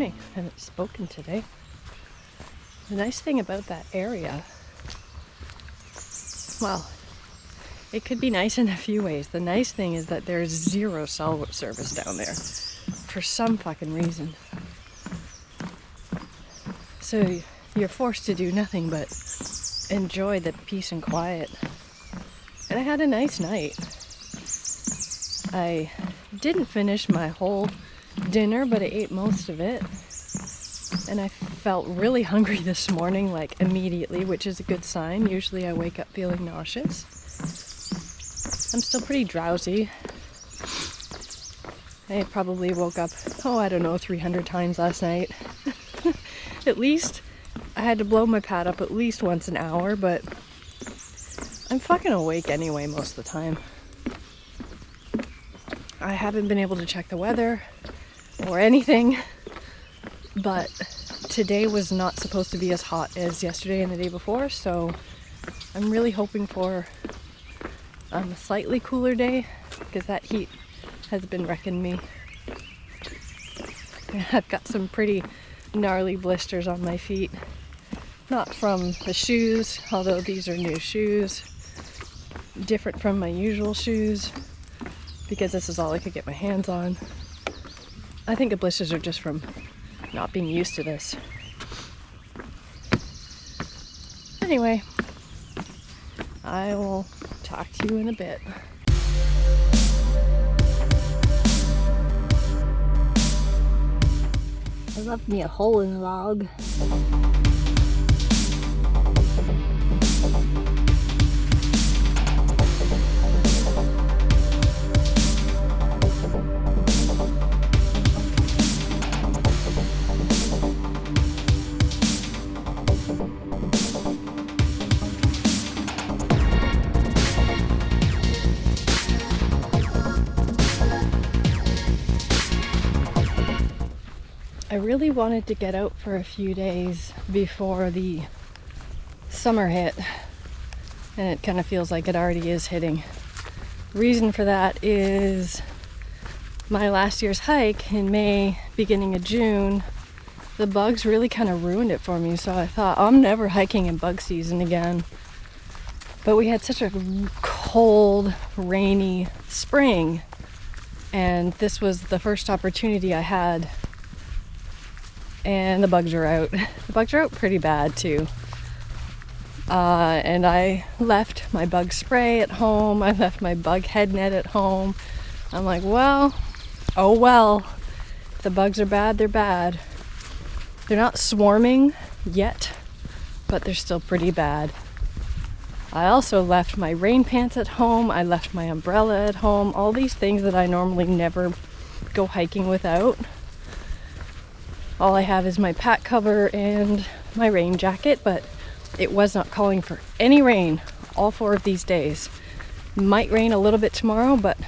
morning. I haven't spoken today. The nice thing about that area, well, it could be nice in a few ways. The nice thing is that there's zero cell service down there for some fucking reason. So you're forced to do nothing but enjoy the peace and quiet. And I had a nice night. I didn't finish my whole dinner, but I ate most of it. And I felt really hungry this morning, like immediately, which is a good sign. Usually I wake up feeling nauseous. I'm still pretty drowsy. I probably woke up, 300 times last night. At least I had to blow my pad up at least once an hour, but I'm fucking awake anyway most of the time. I haven't been able to check the weather or anything, but today was not supposed to be as hot as yesterday and the day before, so I'm really hoping for a slightly cooler day, because that heat has been wrecking me. I've got some pretty gnarly blisters on my feet. Not from the shoes, although these are new shoes. Different from my usual shoes, because this is all I could get my hands on. I think the blisters are just from not being used to this. Anyway, I will talk to you in a bit. I left me a hole in the log. I really wanted to get out for a few days before the summer hit, and it kind of feels like it already is hitting. Reason for that is my last year's hike in May, beginning of June, the bugs really kind of ruined it for me, so I thought, I'm never hiking in bug season again. But we had such a cold, rainy spring, and this was the first opportunity I had. And the bugs are out. The bugs are out pretty bad too. And I left my bug spray at home. I left my bug head net at home. I'm like, well, oh well. If the bugs are bad, they're bad. They're not swarming yet, but they're still pretty bad. I also left my rain pants at home. I left my umbrella at home. All these things that I normally never go hiking without. All I have is my pack cover and my rain jacket, but it was not calling for any rain all 4 of these days. Might rain a little bit tomorrow, but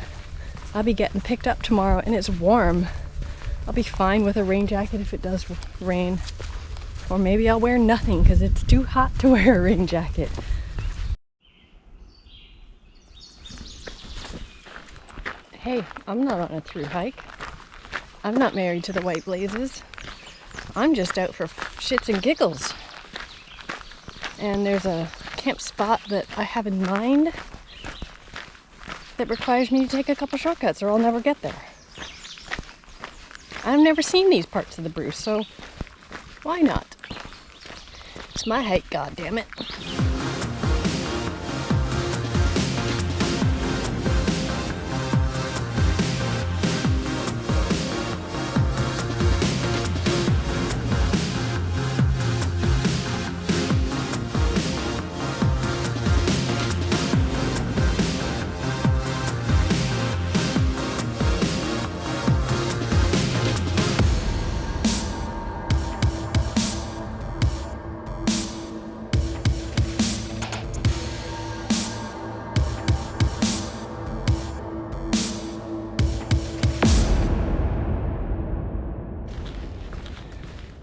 I'll be getting picked up tomorrow and it's warm. I'll be fine with a rain jacket if it does rain. Or maybe I'll wear nothing because it's too hot to wear a rain jacket. Hey, I'm not on a through hike. I'm not married to the white blazes. I'm just out for shits and giggles. And there's a camp spot that I have in mind that requires me to take a couple shortcuts or I'll never get there. I've never seen these parts of the Bruce, so why not? It's my hike, goddammit.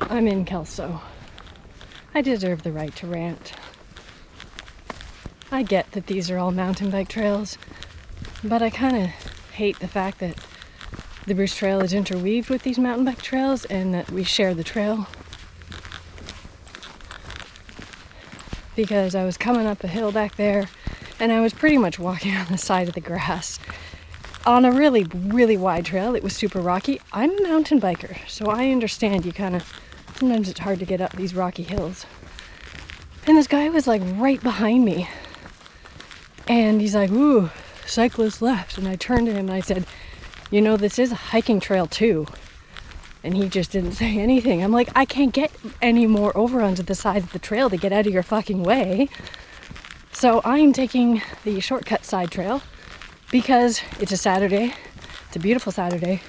I'm in Kelso. I deserve the right to rant. I get that these are all mountain bike trails, but I kind of hate the fact that the Bruce Trail is interweaved with these mountain bike trails and that we share the trail. Because I was coming up a hill back there and I was pretty much walking on the side of the grass on a really, really wide trail. It was super rocky. I'm a mountain biker, so I understand sometimes it's hard to get up these rocky hills. And this guy was like right behind me. And he's like, ooh, cyclist left. And I turned to him and I said, you know, this is a hiking trail too. And he just didn't say anything. I'm like, I can't get any more over onto the side of the trail to get out of your fucking way. So I'm taking the shortcut side trail because it's a Saturday. It's a beautiful Saturday.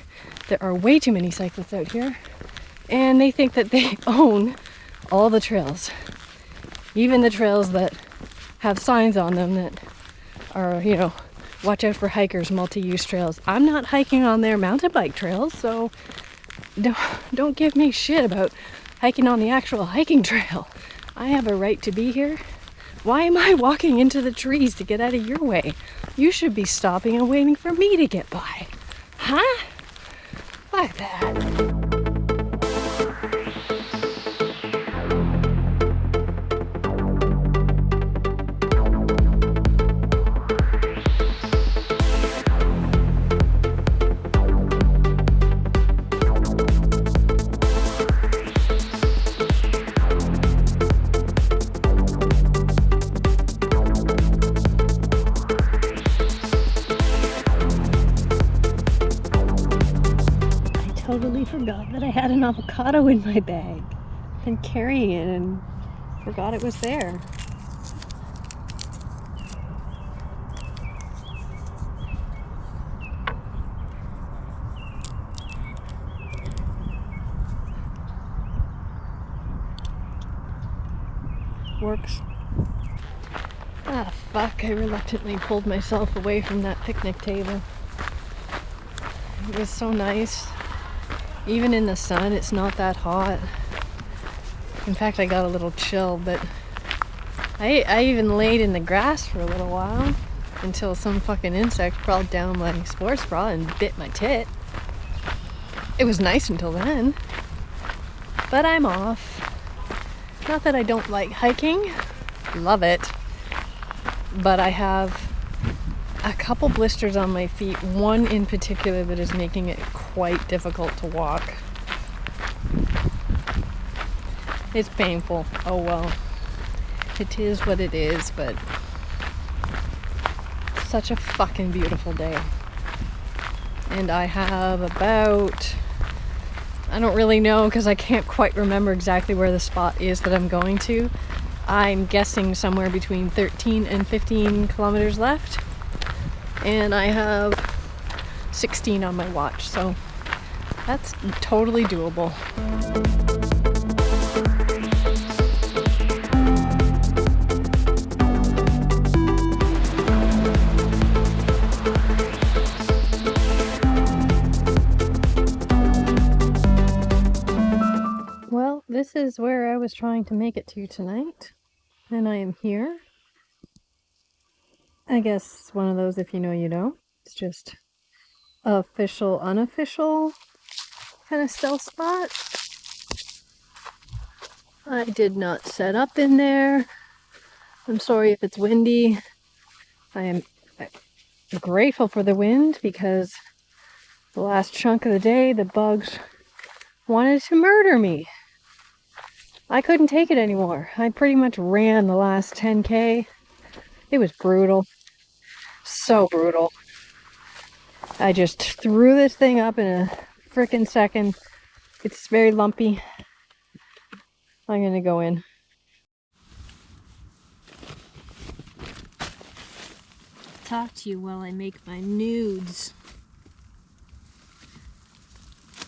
There are way too many cyclists out here. And they think that they own all the trails. Even the trails that have signs on them that are, you know, watch out for hikers, multi-use trails. I'm not hiking on their mountain bike trails, so don't give me shit about hiking on the actual hiking trail. I have a right to be here. Why am I walking into the trees to get out of your way? You should be stopping and waiting for me to get by. Huh? Like that. Totally forgot that I had an avocado in my bag. Been carrying it and forgot it was there. Works. Ah, fuck, I reluctantly pulled myself away from that picnic table. It was so nice. Even in the sun, it's not that hot. In fact, I got a little chill, but I even laid in the grass for a little while until some fucking insect crawled down my sports bra and bit my tit. It was nice until then, but I'm off. Not that I don't like hiking, love it, but I have a couple blisters on my feet, one in particular that is making it quite difficult to walk. It's painful. Oh well. It is what it is, but such a fucking beautiful day. And I have about, I don't really know because I can't quite remember exactly where the spot is that I'm going to. I'm guessing somewhere between 13 and 15 kilometers left. And I have 16 on my watch, so that's totally doable. Well, this is where I was trying to make it to tonight, and I am here. I guess it's one of those, if you know, you know. It's just official, unofficial kind of stealth spot. I did not set up in there. I'm sorry if it's windy. I am grateful for the wind because the last chunk of the day, the bugs wanted to murder me. I couldn't take it anymore. I pretty much ran the last 10K. It was brutal. So brutal. I just threw this thing up in a frickin' second. It's very lumpy. I'm gonna go in. Talk to you while I make my nudes.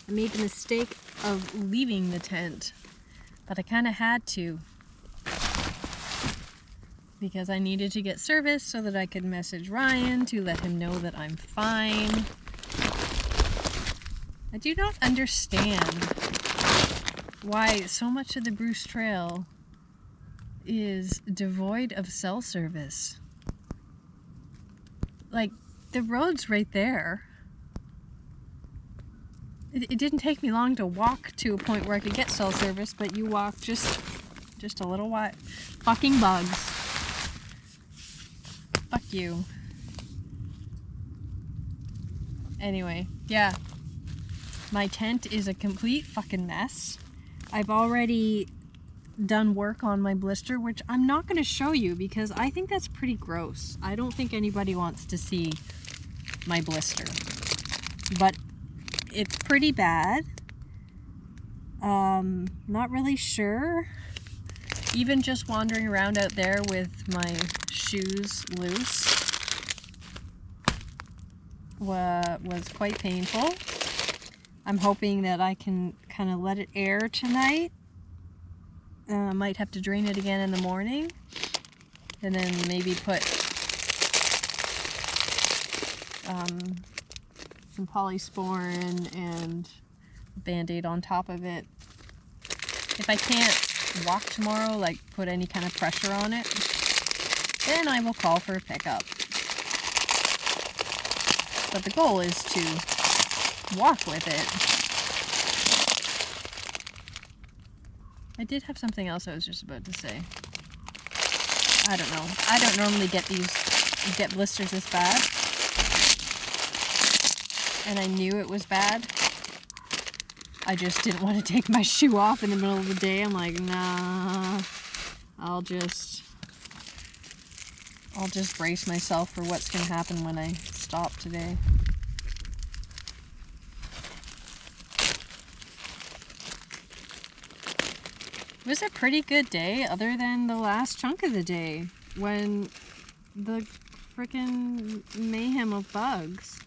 I made the mistake of leaving the tent, but I kind of had to because I needed to get service so that I could message Ryan to let him know that I'm fine. I do not understand why so much of the Bruce Trail is devoid of cell service. Like, the road's right there. It didn't take me long to walk to a point where I could get cell service, but you walk just a little while. Fucking bugs. Fuck you. Anyway, yeah. My tent is a complete fucking mess. I've already done work on my blister, which I'm not going to show you because I think that's pretty gross. I don't think anybody wants to see my blister. But it's pretty bad. Not really sure. Even just wandering around out there with my shoes loose was quite painful. I'm hoping that I can kind of let it air tonight. Might have to drain it again in the morning. And then maybe put some polysporin and a Band-Aid on top of it. If I can't walk tomorrow, like put any kind of pressure on it, then I will call for a pickup. But the goal is to walk with it. I did have something else I was just about to say. I don't know. I don't normally get blisters this bad. And I knew it was bad. I just didn't want to take my shoe off in the middle of the day. I'm like, nah, I'll just brace myself for what's going to happen when I stop today. It was a pretty good day other than the last chunk of the day when the frickin' mayhem of bugs.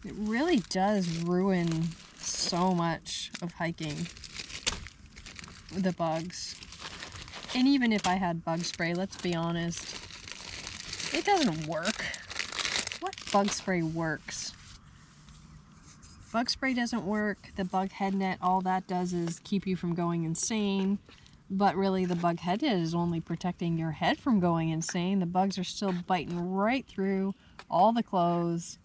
It really does ruin so much of hiking, the bugs. And even if I had bug spray, let's be honest, it doesn't work. What bug spray works? Bug spray doesn't work. The bug head net, all that does is keep you from going insane. But really, the bug head net is only protecting your head from going insane. The bugs are still biting right through all the clothes.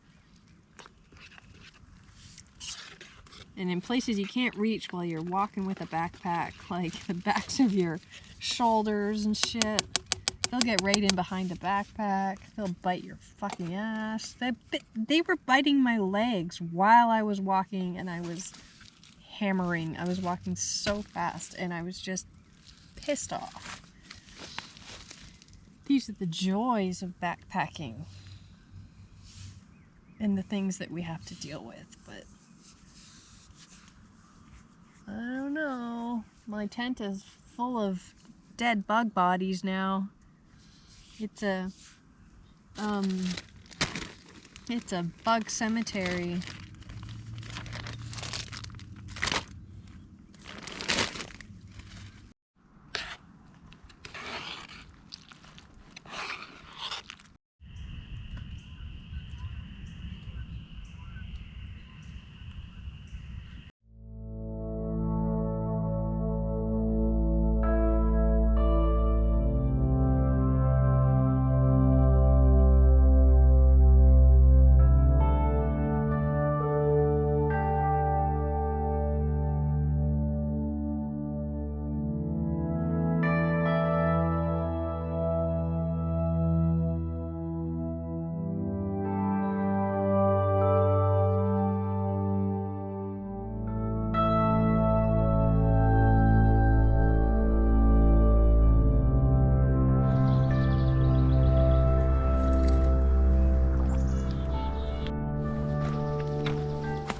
And in places you can't reach while you're walking with a backpack, like the backs of your shoulders and shit. They'll get right in behind the backpack. They'll bite your fucking ass. They were biting my legs while I was walking, and I was hammering. I was walking so fast, and I was just pissed off. These are the joys of backpacking and the things that we have to deal with, but I don't know. My tent is full of dead bug bodies now. It's a bug cemetery.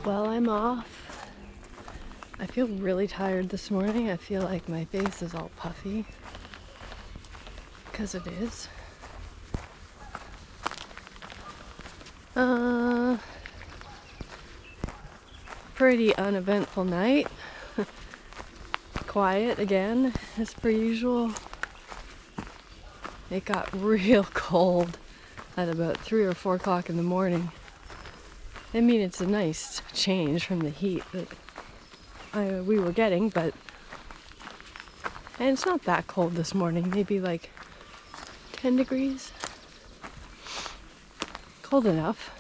Well, I'm off. I feel really tired this morning. I feel like my face is all puffy. Because it is. Pretty uneventful night. Quiet again, as per usual. It got real cold at about 3 or 4 o'clock in the morning. I mean, it's a nice change from the heat that we were getting, and it's not that cold this morning, maybe like 10 degrees. Cold enough.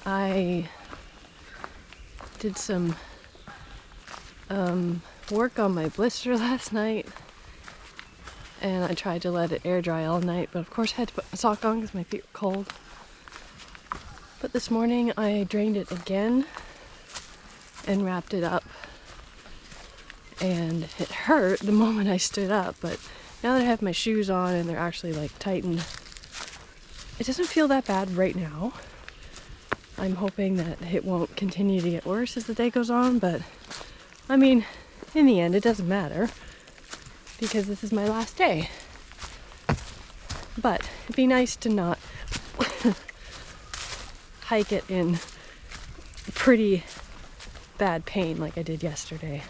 I did some work on my blister last night, and I tried to let it air dry all night, but of course I had to put my sock on because my feet were cold. But this morning I drained it again and wrapped it up, and it hurt the moment I stood up, but now that I have my shoes on and they're actually like tightened, it doesn't feel that bad right now. I'm hoping that it won't continue to get worse as the day goes on, but I mean, in the end it doesn't matter because this is my last day. But it'd be nice to not hike it in pretty bad pain like I did yesterday.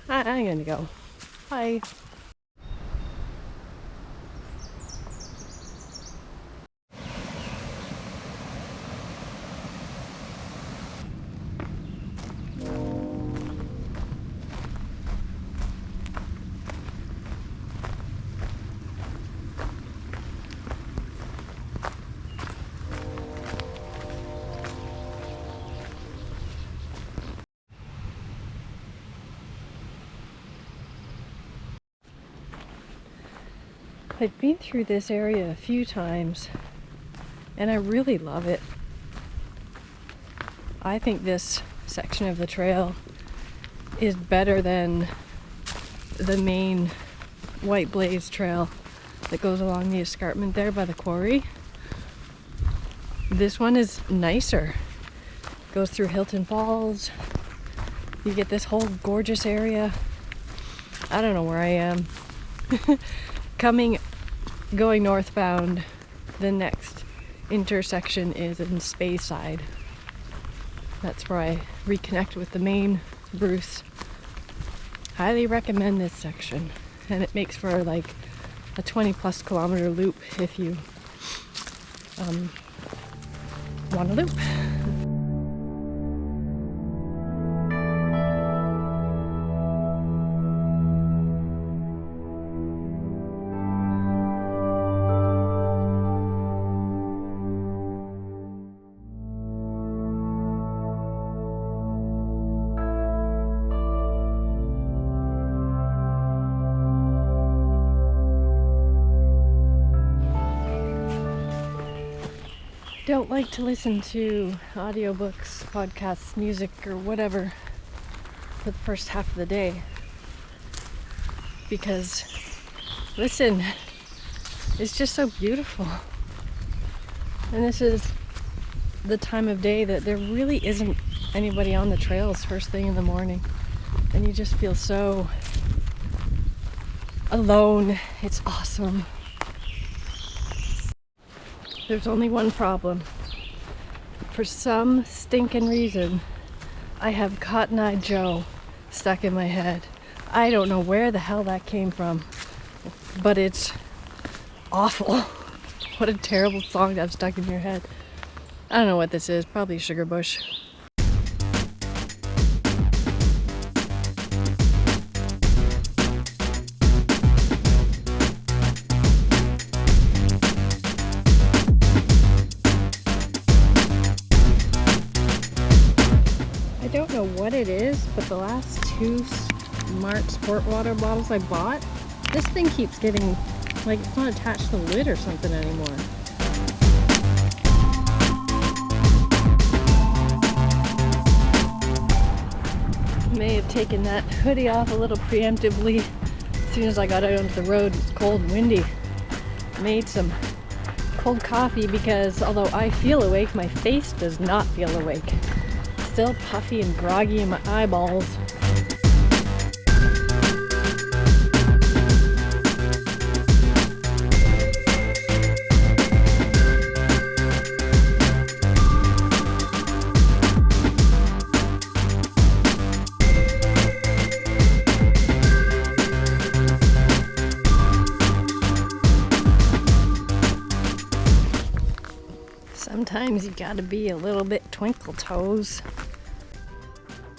I'm gonna go. Bye. I've been through this area a few times and I really love it. I think this section of the trail is better than the main White Blaze trail that goes along the escarpment there by the quarry. This one is nicer. Goes through Hilton Falls. You get this whole gorgeous area. I don't know where I am. Going northbound, the next intersection is in Speyside. That's where I reconnect with the main Bruce. Highly recommend this section, and it makes for like a 20+ kilometer loop if you want a loop. Don't like to listen to audiobooks, podcasts, music, or whatever for the first half of the day because, listen, it's just so beautiful. And this is the time of day that there really isn't anybody on the trails first thing in the morning, and you just feel so alone. It's awesome. There's only one problem. For some stinking reason, I have Cotton Eye Joe stuck in my head. I don't know where the hell that came from, but it's awful. What a terrible song to have stuck in your head. I don't know what this is, probably Sugar Bush. I don't know what it is, but the last 2 Smart Sport water bottles I bought, this thing keeps getting, like, it's not attached to the lid or something anymore. May have taken that hoodie off a little preemptively as soon as I got out onto the road. It's cold and windy. Made some cold coffee because although I feel awake, my face does not feel awake. Still puffy and groggy in my eyeballs. Sometimes you gotta be a little bit twinkle toes.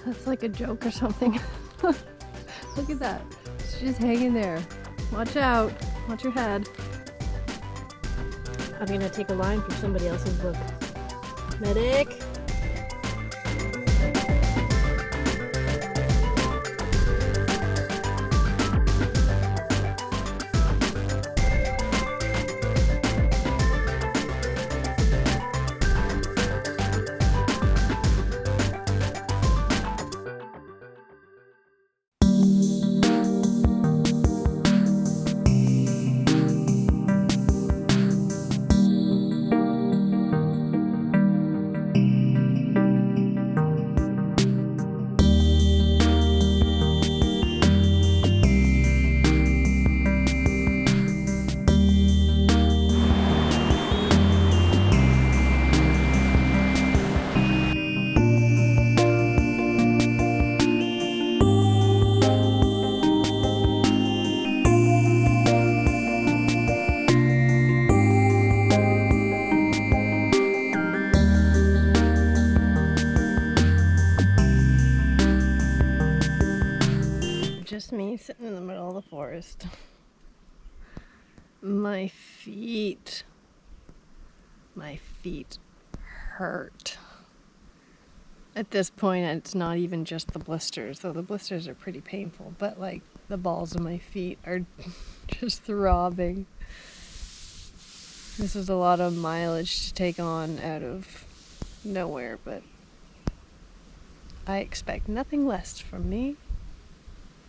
That's like a joke or something. Look at that. She's just hanging there. Watch out. Watch your head. I'm gonna take a line from somebody else's book. Medic! Just me sitting in the middle of the forest. My feet hurt. At this point, it's not even just the blisters, though the blisters are pretty painful, but like the balls of my feet are just throbbing. This is a lot of mileage to take on out of nowhere, but I expect nothing less from me.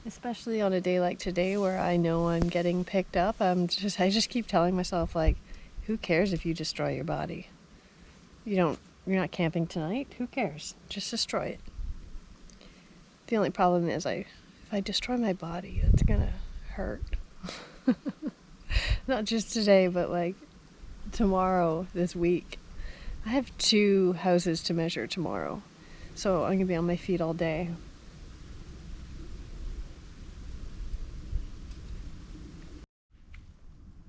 Especially on a day like today where I know I'm getting picked up. I just keep telling myself, like, who cares if you destroy your body? You're not camping tonight. Who cares? Just destroy it. The only problem is if I destroy my body, it's gonna hurt. Not just today, but like tomorrow, this week. I have 2 houses to measure tomorrow. So I'm gonna be on my feet all day.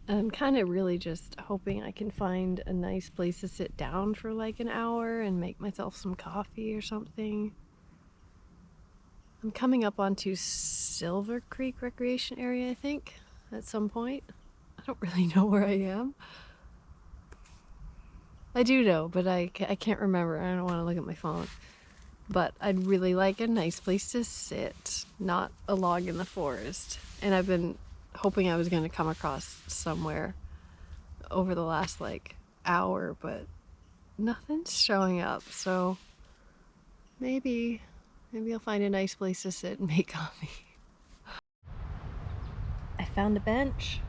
I'm kind of really just hoping I can find a nice place to sit down for like an hour and make myself some coffee or something. I'm coming up onto Silver Creek Recreation Area, I think, at some point. I don't really know where I am. I do know, but I can't remember. I don't want to look at my phone. But I'd really like a nice place to sit, not a log in the forest. And I've been hoping I was going to come across somewhere over the last like hour, but nothing's showing up. So maybe I'll find a nice place to sit and make coffee. I found a bench.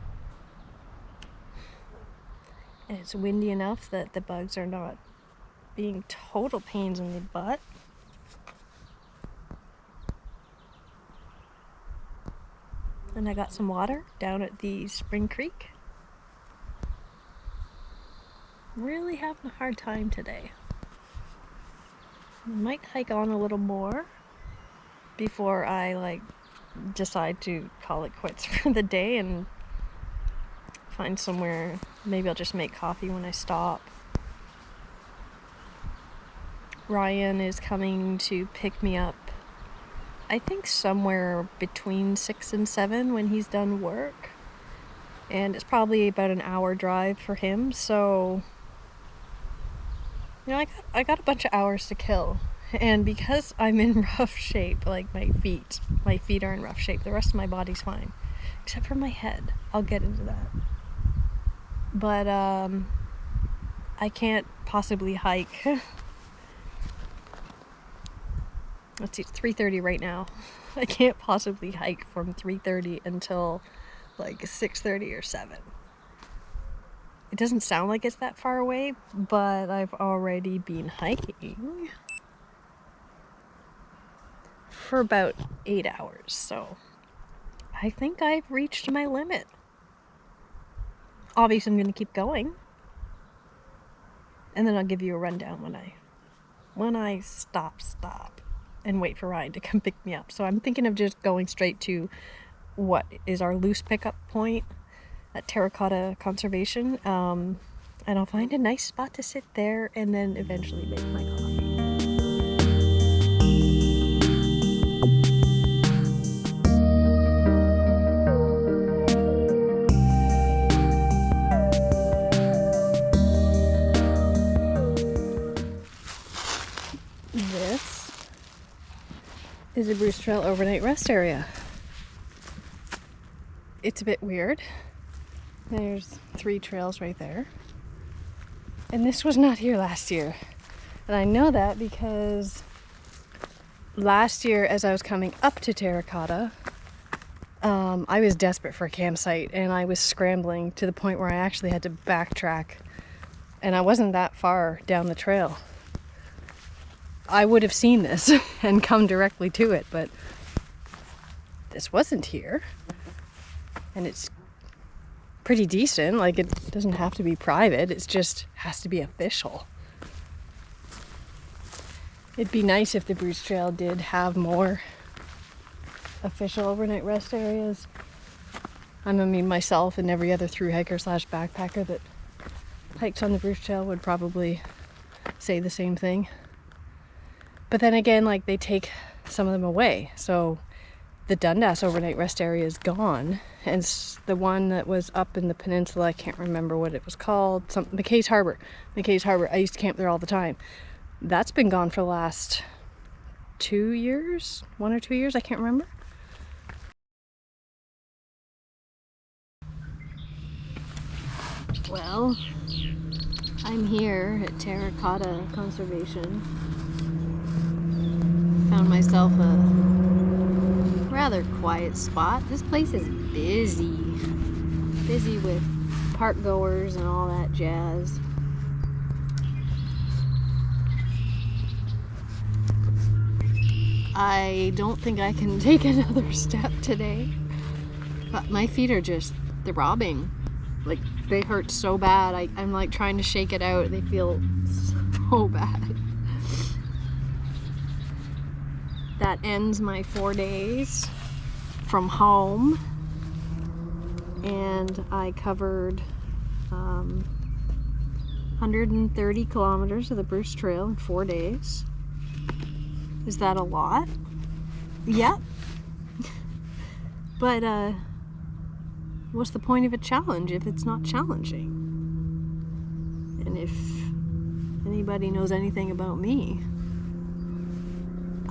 And it's windy enough that the bugs are not being total pains in the butt. And I got some water down at the Spring Creek. Really having a hard time today. Might hike on a little more before I decide to call it quits for the day and find somewhere. Maybe I'll just make coffee when I stop. Ryan is coming to pick me up, I think somewhere between 6 and 7 when he's done work. And it's probably about an hour drive for him, so I got a bunch of hours to kill. And because I'm in rough shape, like my feet are in rough shape. The rest of my body's fine, except for my head. I'll get into that. But I can't possibly hike. Let's see, it's 3:30 right now. I can't possibly hike from 3:30 until like 6:30 or 7. It doesn't sound like it's that far away, but I've already been hiking for about 8 hours, so I think I've reached my limit. Obviously, I'm going to keep going, and then I'll give you a rundown when I stop and wait for Ryan to come pick me up. So I'm thinking of just going straight to what is our loose pickup point at Terracotta Conservation, and I'll find a nice spot to sit there and then eventually make my coffee. is a Bruce Trail overnight rest area. It's a bit weird. There's 3 trails right there. And this was not here last year. And I know that because last year, as I was coming up to Terracotta, I was desperate for a campsite, and I was scrambling to the point where I actually had to backtrack, and I wasn't that far down the trail. I would have seen this and come directly to it, but this wasn't here. And it's pretty decent. Like, it doesn't have to be private, it just has to be official. It'd be nice if the Bruce Trail did have more official overnight rest areas. I mean, myself and every other thru hiker / backpacker that hikes on the Bruce Trail would probably say the same thing. But then again, like, they take some of them away. So the Dundas overnight rest area is gone, and the one that was up in the peninsula, I can't remember what it was called, McKay's Harbor. I used to camp there all the time. That's been gone for the last 2 years, 1 or 2 years, I can't remember. Well, I'm here at Terracotta Conservation. Found myself a rather quiet spot. This place is busy. Busy with park goers and all that jazz. I don't think I can take another step today, but my feet are just throbbing. Like, they hurt so bad. I'm like trying to shake it out. They feel so bad. That ends my 4 days from home, and I covered 130 kilometers of the Bruce Trail in 4 days. Is that a lot? Yep. But what's the point of a challenge if it's not challenging? And if anybody knows anything about me,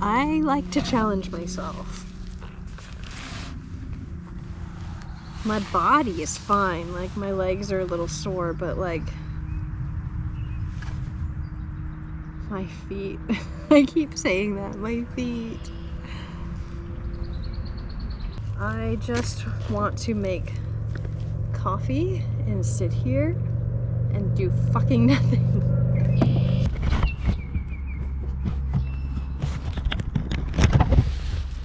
I like to challenge myself. My body is fine, like my legs are a little sore, but like my feet, I keep saying that, my feet. I just want to make coffee and sit here and do fucking nothing.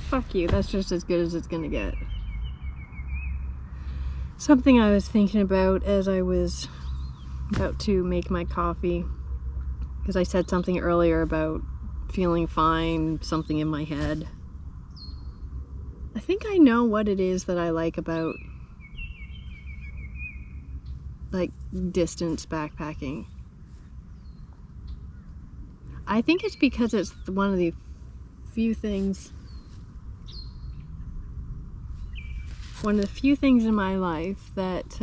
Fuck you, that's just as good as it's gonna get. Something I was thinking about as I was about to make my coffee, because I said something earlier about feeling fine, something in my head. I think I know what it is that I like about like distance backpacking. I think it's because it's one of the few things in my life that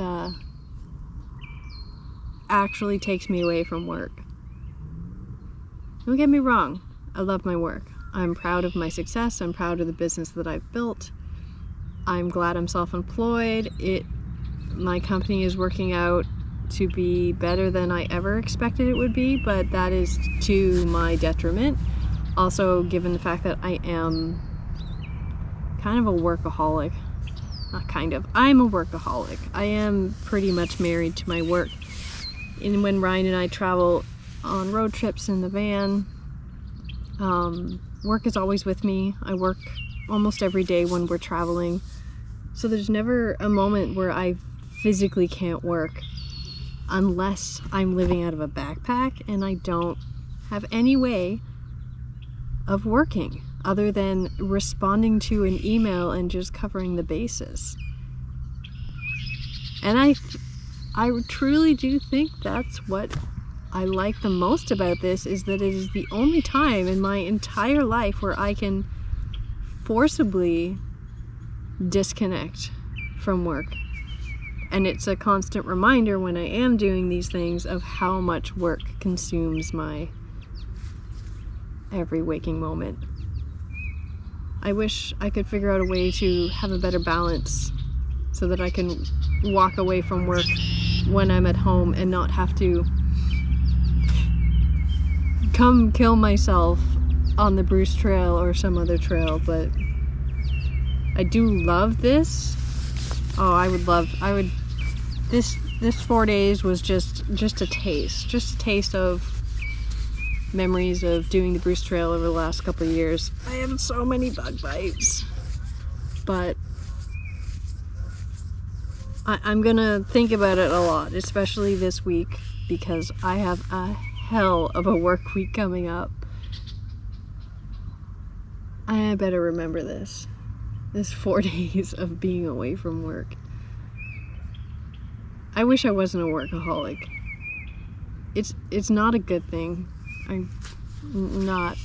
actually takes me away from work. Don't get me wrong, I love my work. I'm proud of my success, I'm proud of the business that I've built. I'm glad I'm self-employed. My company is working out to be better than I ever expected it would be, but that is to my detriment. Also, given the fact that I am kind of a workaholic. Not kind of, I'm a workaholic. I am pretty much married to my work. And when Ryan and I travel on road trips in the van, work is always with me. I work almost every day when we're traveling. So there's never a moment where I physically can't work unless I'm living out of a backpack and I don't have any way of working other than responding to an email and just covering the bases. And I truly do think that's what I like the most about this, is that it is the only time in my entire life where I can forcibly disconnect from work. And it's a constant reminder when I am doing these things of how much work consumes my every waking moment. I wish I could figure out a way to have a better balance so that I can walk away from work when I'm at home and not have to come kill myself on the Bruce Trail or some other trail. But I do love this. Oh, this 4 days was just a taste of memories of doing the Bruce Trail over the last couple of years. I have so many bug bites, but I'm gonna think about it a lot, especially this week, because I have a hell of a work week coming up. I better remember this 4 days of being away from work. I wish I wasn't a workaholic. It's not a good thing. I'm not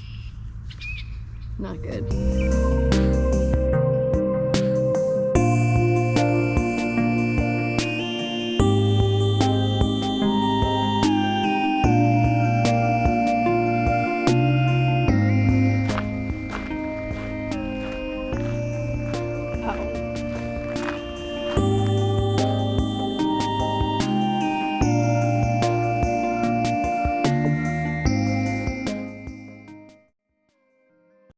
good.